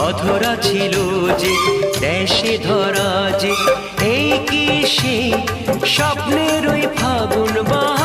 অধরা ছিল যে দেশে ধরা যে, এই কি সে স্বপ্নের ওই ফাগুন বা